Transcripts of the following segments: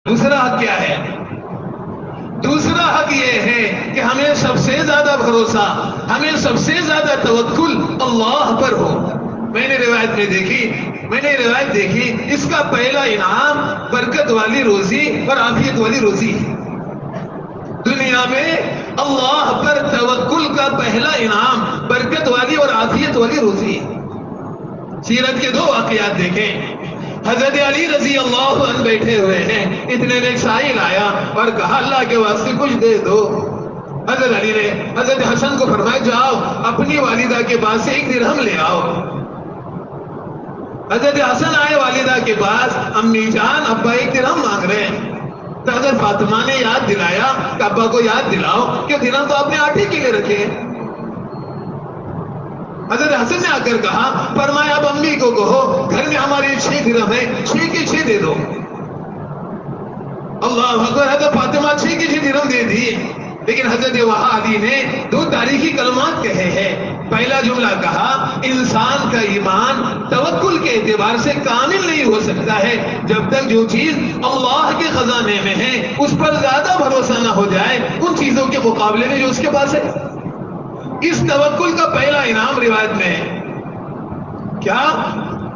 دوسرا حق کیا ہے؟ دوسرا حق یہ ہے کہ ہمیں سب سے زیادہ بھروسہ، ہمیں سب سے زیادہ توکل اللہ پر ہو۔ میں نے روایت دیکھی اس کا پہلا انعام برکت والی روزی اور عافیت والی روزی ہے۔ دنیا میں اللہ پر توکل کا پہلا انعام برکت والی اور عافیت والی روزی ہے۔ سیرت کے 2 واقعات دیکھیں۔ حضرت علی رضی اللہ عنہ بیٹھے ہوئے ہیں، اتنے میں ایک سائل آیا اور کہا اللہ کے واسطے کچھ دے دو۔ حضرت علی نے حضرت حسن کو فرمایا جاؤ اپنی والدہ کے پاس سے 1 درہم لے آؤ۔ حضرت حسن آئے والدہ کے پاس، امی جان ابا 1 درہم مانگ رہے ہیں۔ تو حضرت فاطمہ نے یاد دلایا کہ ابا کو یاد دلاؤ کہ درہم تو آپ نے آٹے کے لیے رکھے۔ حضرت حسن نے آ کر کہا، فرمایا اب امی کو کہو گھر میں ہمارے 6 درہم ہیں، 6 کے 6 دے دو۔ اللہ اکبر، حضرت فاطمہ 6 کے 6 درہم دے دی۔ لیکن حضرت علی نے 2 تاریخی کلمات کہے ہیں۔ پہلا جملہ کہا، انسان کا ایمان توکل کے اعتبار سے کامل نہیں ہو سکتا ہے جب تک جو چیز اللہ کے خزانے میں ہے اس پر زیادہ بھروسہ نہ ہو جائے ان چیزوں کے مقابلے میں جو اس کے پاس ہے۔ اس توکل کا پہلا انعام روایت میں ہے۔ کیا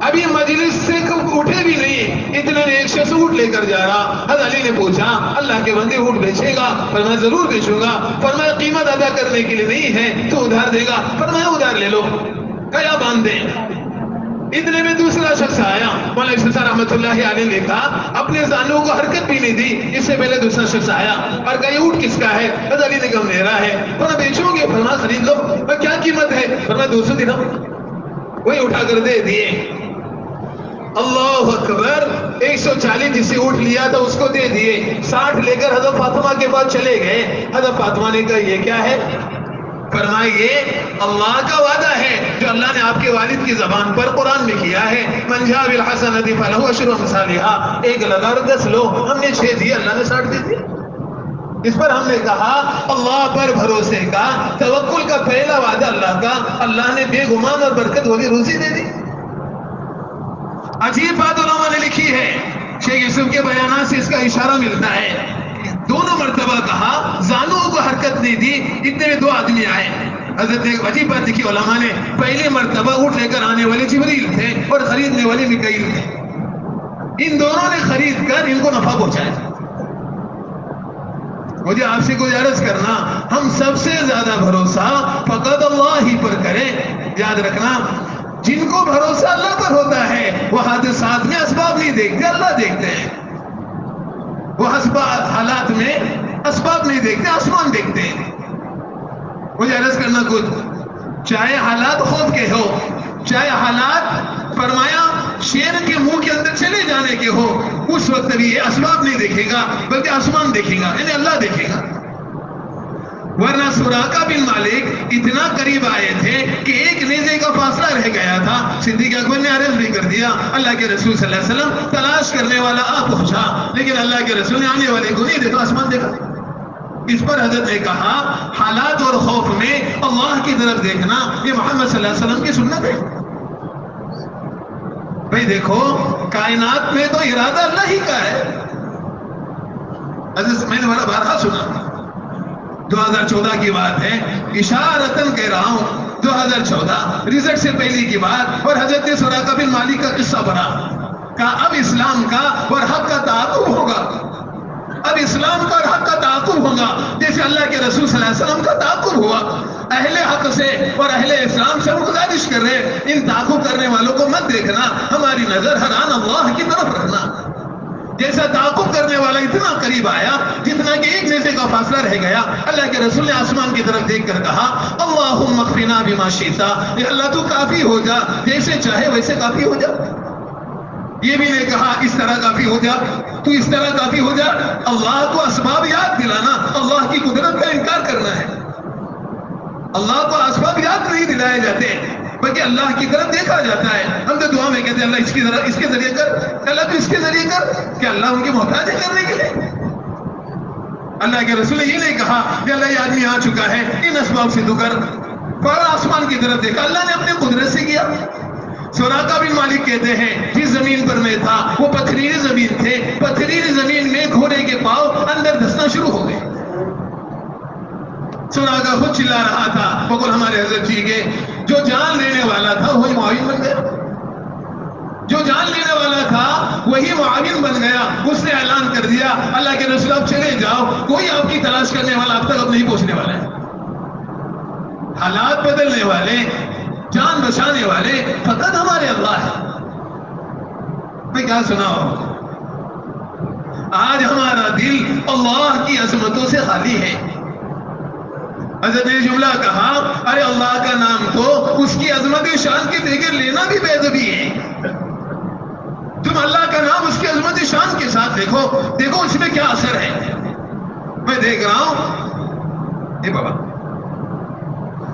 ابھی مجلس سے اٹھے بھی نہیں، اتنے ایک شخص اونٹ لے کر جا رہا۔ حضرت علی نے پوچھا اللہ کے بندے اونٹ بیچے گا؟ فرمایا ضرور بیچوں گا۔ فرمایا قیمت ادا کرنے کے لیے نہیں ہے تو ادھار دے گا؟ فرمایا ادھار لے لو، کیا باندھ دیں۔ اتنے میں دوسرا شخص آیا، مولانا اشرف رحمۃ اللہ علیہ نے کہا اپنے زانوں کو حرکت بھی نہیں دی۔ اس سے پہلے دوسرا شخص آیا اور کہا یہ اونٹ کس کا ہے؟ حضرت علی نے کہا میرا ہے۔ فرمایا بیچو گے؟ فرمایا خرید لو۔ کیا قیمت ہے؟ فرمایا 200 درہم۔ وہی اٹھا کر دے دیے۔ اللہ اکبر، 140 جسے اونٹ لیا تھا اس کو دے دیے، 60 لے کر حضرت فاطمہ کے پاس چلے گئے۔ حضرت فاطمہ نے کہا یہ کیا ہے؟ فرمایا یہ اللہ کا وعدہ ہے جو اللہ نے آپ کے والد کی زبان پر قرآن میں کیا ہے، من جاء بالحسنۃ فلہ عشر امثالھا، 1 لگا اور 10 لو۔ ہم نے 6 دیے، اللہ نے 60 دے دیے۔ اس پر ہم نے کہا اللہ پر بھروسے کا توکل کا پہلا وعدہ اللہ کا، اللہ نے بے گمان اور برکت والی روزی دے دی۔ عجیب بات علماء نے لکھی ہے، شیخ یوسف کے بیانات سے اس کا اشارہ ملتا ہے۔ دونوں مرتبہ کہا، زانوں کو حرکت نہیں دی، اتنے میں 2 آدمی آئے۔ حضرت نے عجیب بات لکھی علماء نے، پہلی مرتبہ اونٹ لے کر آنے والے جبریل تھے اور خریدنے والے میکائیل تھے۔ ان دونوں نے خرید کر ان کو نفع پہنچایا۔ مجھے آپ سے کوئی عرض کرنا، ہم سب سے زیادہ بھروسہ فقط اللہ ہی پر کریں۔ یاد رکھنا، جن کو بھروسہ اللہ پر ہوتا ہے وہ حادثات میں اسباب نہیں دیکھتے، اللہ دیکھتے ہیں۔ وہ حالات میں اسباب نہیں دیکھتے، آسمان دیکھتے ہیں۔ مجھے عرض کرنا کچھ، چاہے حالات خوف کے ہو، چاہے حالات فرمایا شیر کے منہ کے اندر چلے جانے کے ہو، اس وقت بھی یہ اسباب نہیں دیکھے گا بلکہ آسمان دیکھے گا، یعنی اللہ دیکھے گا۔ ورنہ سراقہ بن مالک اتنا قریب آئے تھے کہ 1 نیزے کا فاصلہ رہ گیا تھا۔ صدیق اکبر نے عرض بھی کر دیا، اللہ کے رسول صلی اللہ علیہ وسلم تلاش کرنے والا آ پہنچا، لیکن اللہ کے رسول نے آنے والے کو نہیں دیکھا، آسمان دیکھا۔ اس پر حضرت نے کہا حالات اور خوف میں اللہ کی طرف دیکھنا یہ محمد صلی اللہ علیہ وسلم کی سنت ہے۔ بھئی دیکھو، کائنات میں تو ارادہ اللہ ہی کا ہے۔ حضرت میں نے بڑا بارہا سنا، 2014 کی بات ہے، اشارتاً کہہ رہا ہوں، 2014 رزلٹ سے پہلے کی بات، اور حضرت سراقہ بن مالک کا قصہ بنا، کہا اب اسلام کا اور حق کا تعاقب ہوگا، اب اسلام کا اور حق کا تعاقب ہوگا، جیسے اللہ کے رسول صلی اللہ علیہ وسلم کا تعاقب ہوا۔ اہل حق سے اور اہل اسلام سے گزارش کر رہے، ان تعاقب کرنے والوں کو مت دیکھنا، ہماری نظر ہر آن اللہ کی طرف رکھنا۔ جیسا تعاقب کرنے والا اتنا قریب آیا جتنا کہ 1 نیزے کا فاصلہ رہ گیا، اللہ کے رسول نے آسمان کی طرف دیکھ کر کہا اللہم اکفنا بما شئت، اے اللہ تو کافی ہو جا، جیسے چاہے ویسے کافی ہو جا۔ یہ بھی نہیں کہا اس طرح کافی ہو جا، تو اس طرح کافی ہو جا۔ اللہ کو اسباب یاد دلانا اللہ کی قدرت کا انکار کرنا ہے۔ اللہ کو اسباب یاد نہیں دلائے جاتے بلکہ اللہ کی طرف دیکھا جاتا ہے۔ ہم تو دعا میں کہتے ہیں اللہ اس کے ذریعے کر، اللہ تو اس کے ذریعے کر، کہ اللہ ان کے محتاج ہے کرنے کے لیے۔ اللہ کے رسول نے یہ نہیں کہا کہ اللہ یہ آدمی آ چکا ہے ان اسباب سے تو کر، فوراً آسمان کی طرف دیکھا، اللہ نے اپنے قدرت سے کیا۔ سراقہ بن مالک کہتے ہیں جس زمین پر میں تھا وہ پتھریلی زمین تھے، پتھریلی زمین میں گھوڑے کا خود چلا رہا تھا بقول ہمارے حضرت جی کے جو جان لینے والا تھا وہی معاون بن گیا، جو جان لینے والا تھا وہی معاون بن گیا. اس نے اعلان کر دیا اللہ کے رسول آپ چلے جاؤ، کوئی آپ کی تلاش کرنے والا آپ تک اب نہیں پہنچنے والا ہے. حالات بدلنے والے، جان بچانے والے فقط ہمارے اللہ ہے. میں کیا سناؤں، آج ہمارا دل اللہ کی عظمتوں سے خالی ہے. حضرت نے جملہ کہا ارے اللہ کا نام تو اس کی عظمت شان کے بغیر لینا بھی بے ادبی ہے. تم اللہ کا نام اس کی عظمت شان کے ساتھ دیکھو، دیکھو اس میں کیا اثر ہے. میں دیکھ رہا ہوں اے بابا،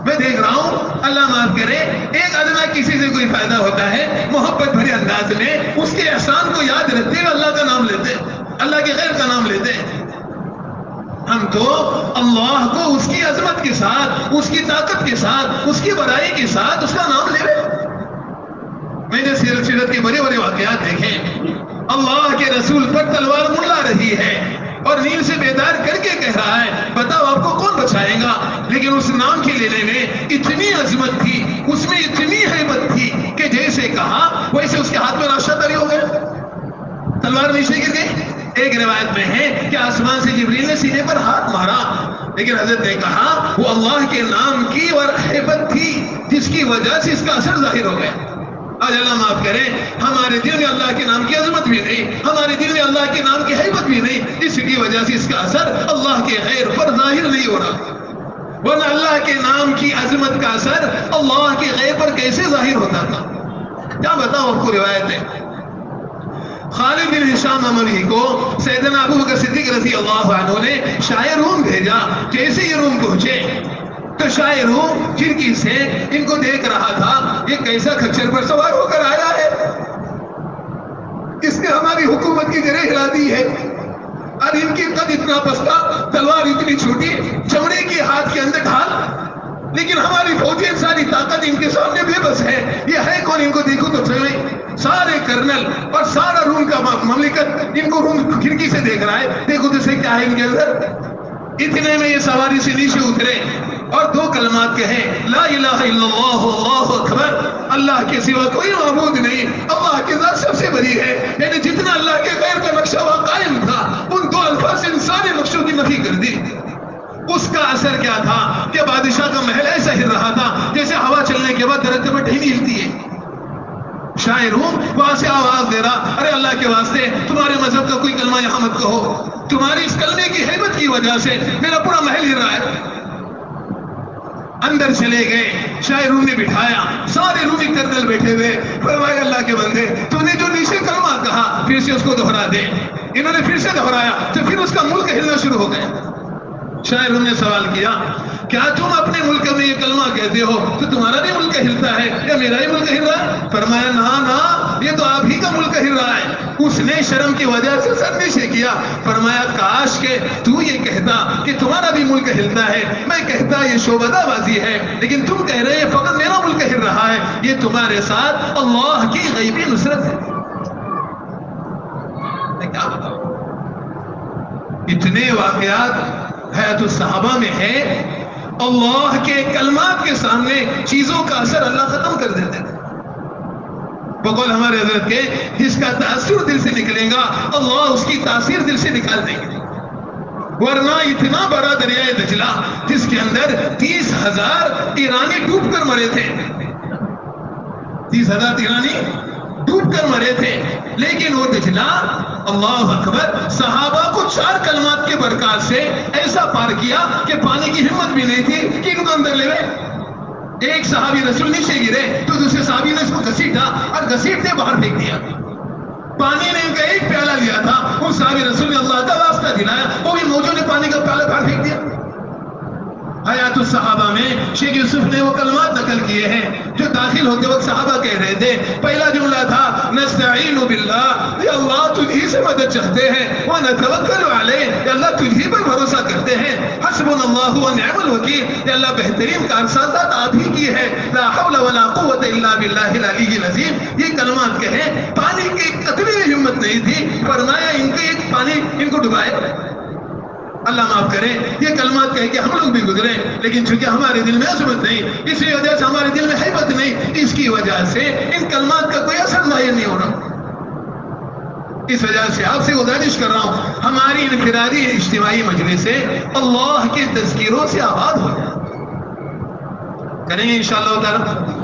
میں دیکھ رہا ہوں اللہ معاف کرے، ایک آدمی کسی سے کوئی فائدہ ہوتا ہے محبت بھرے انداز میں اس کے احسان کو یاد رکھتے ہوئے اللہ کا نام لیتے، اللہ کے غیر کا نام لیتے. ہم تو اللہ کو اس کی عظمت کے ساتھ، اس کی طاقت کے ساتھ، اس کی بڑائی کے ساتھ اس کا نام لے رہے. میں نے سیرت کے بڑے بڑے واقعات دیکھے. اللہ کے رسول پر تلوار منڈلا رہی ہے اور نیند سے بیدار کر کے کہہ رہا ہے بتاؤ آپ کو کون بچائے گا. لیکن اس نام کے لینے میں اتنی عظمت تھی، اس میں اتنی ہیبت تھی کہ جیسے کہا ویسے اس کے ہاتھ میں راشدہ تاری ہو گیا، تلوار نیچے گر گئی. ایک روایت میں ہے کہ آسمان سے جبریل نے سینے پر ہاتھ مارا، لیکن حضرت نے کہا وہ اللہ کے نام کی اور ہیبت تھی جس کی وجہ سے اس کا اثر ظاہر ہو گیا. آج اللہ معاف کرے ہمارے دل میں اللہ کے نام کی عظمت بھی نہیں، ہمارے دل میں اللہ کے نام کی ہیبت بھی نہیں، اس کی وجہ سے اس کا اثر اللہ کے غیر پر ظاہر نہیں ہو رہا. ورنہ اللہ کے نام کی عظمت کا اثر اللہ کے غیر پر کیسے ظاہر ہوتا تھا. کیا بتاؤ آپ کو روایت ہے خالد بن ہشام اموی کو سیدنا ابو بکر صدیق رضی اللہ عنہ نے شاہ روم بھیجا. جیسے یہ روم پہنچے تو شاہ روم کھڑکی سے ان کو دیکھ رہا تھا، یہ کیسا کھچر پر سوار ہو کر آیا ہے، اس نے ہماری حکومت کی جڑیں ہلا دی ہے. اب ان کی قد اتنا پستا، تلوار اتنی چھوٹی، چمڑے کے ہاتھ کے اندر ڈھال، لیکن ہماری فوجیں ساری طاقت ان کے سامنے بے بس ہے. یہ ہے کون، ان کو دیکھو تو چلے. سارے کرنل اور سارا روم کا مملکت ان کو روم کھڑکی سے دیکھ رہا ہے، دیکھو تو صحیح کیا ہے ان کے اندر. اتنے میں یہ سواری سے نیچے اترے اور دو کلمات کہے لا الہ الا اللہ اللہ اکبر، اللہ کے سوا کوئی معبود نہیں، اللہ کی ذات سب سے بڑی ہے. یعنی جتنا اللہ کے غیر کا نقشہ وہاں قائم تھا ان دو الفاظ سے ان سارے نقشوں کی نفی کر دی. اس کا اثر کیا تھا کہ بادشاہ کا محل ایسا ہل رہا تھا جیسے ہوا چلنے کے بعد درخت پر ٹہنی ہلتی ہے. شاہ روم وہاں سے آواز دے رہا ارے اللہ کے واسطے تمہارے مذہب کا کوئی کلمہ یہاں مت کہو، تمہاری اس کلمے کی ہیبت کی وجہ سے میرا پورا محل ہل رہا ہے. اندر چلے گئے، شاہ روم نے بٹھایا، سارے رومی کرنل بیٹھے ہوئے. فرمایا اللہ کے بندے تو نے جو نیچے کلمہ کہا پھر سے اس کو دہرا دے. انہوں نے پھر سے دہرایا تو پھر اس کا ملک ہلنا شروع ہو گیا. شاہ روم نے سوال کیا کیا تم اپنے ملک میں یہ کلمہ کہتے ہو تو تمہارا بھی ملک ہلتا ہے یا میرا ہی ملک ہل رہا ہے؟ فرمایا نا یہ تو آپ ہی کا ملک ہل رہا ہے. اس نے شرم کی وجہ سے سر نیچے کیا. فرمایا کاش کہ تو یہ کہتا کہ تمہارا بھی ملک ہلتا ہے، میں کہتا یہ شعبدہ بازی ہے، لیکن تم کہہ رہے ہیں فقط میرا ملک ہل رہا ہے. یہ تمہارے ساتھ اللہ کی غیبی نصرت ہے. میں کیا بتاؤں، اتنے واقعات حیات الصحابہ میں ہے. اللہ کے کلمات کے سامنے چیزوں کا اثر اللہ ختم کر دیتے تھے. بقول ہمارے حضرت کے جس کا تاثر دل سے نکلے گا اللہ اس کی تاثیر دل سے نکال دیں گے. ورنہ اتنا بڑا دریائے دجلہ جس کے اندر 30,000 ایرانی ڈوب کر مرے تھے، 30,000 ایرانی ڈوب کر مرے تھے، لیکن وہ دجلہ اللہ اکبر صحابہ کو 4 کلمات کے برکات سے ایسا پار کیا کہ پانی کی ہمت بھی نہیں تھی کہ ان کو اندر لے گئے. ایک صحابی رسول نیچے گرے تو دوسرے صحابی نے اس کو گھسیٹا اور گھسیٹتے باہر پھینک دیا. پانی نے ان کا ایک پیالہ لیا تھا، اس صحابی رسول نے اللہ کا واسطہ دلایا، وہ بھی موجوں نے پانی کا پیالہ باہر پھینک دیا. حیات الصحابہ میں شیخ یوسف نے وہ کلمات نقل کیے ہیں جو داخل ہوتے وقت صحابہ کہہ رہے تھے. پہلا جملہ تھا نستعین باللہ، یا اللہ تجھی سے مدد چاہتے ہیں، ونتوکل علیہ، یا اللہ تجھی پر بھروسہ کرتے ہیں، حسبنا اللہ ونعم الوکیل، یا اللہ بہترین کارسازات آپ ہی کی ہے، لا حول ولا قوت الا باللہ العلی العظیم. یہ کلمات کہیں پانی کی قطرے ہمت نہیں تھی. فرمایا ان کے ایک پانی ان کو ڈبائے. اللہ معاف کرے، یہ کلمات کہہ کے ہم لوگ بھی گزرے، لیکن چونکہ ہمارے دل میں عظمت نہیں، اسی وجہ سے ہمارے دل میں ہیبت نہیں، اس کی وجہ سے ان کلمات کا کوئی اثر ظاہر نہیں ہو رہا۔ اس وجہ سے آپ سے گزارش کر رہا ہوں، ہماری انفرادی اجتماعی مجلس سے اللہ کے تذکیروں سے آباد ہو جائے، کریں گے انشاءاللہ تعالی۔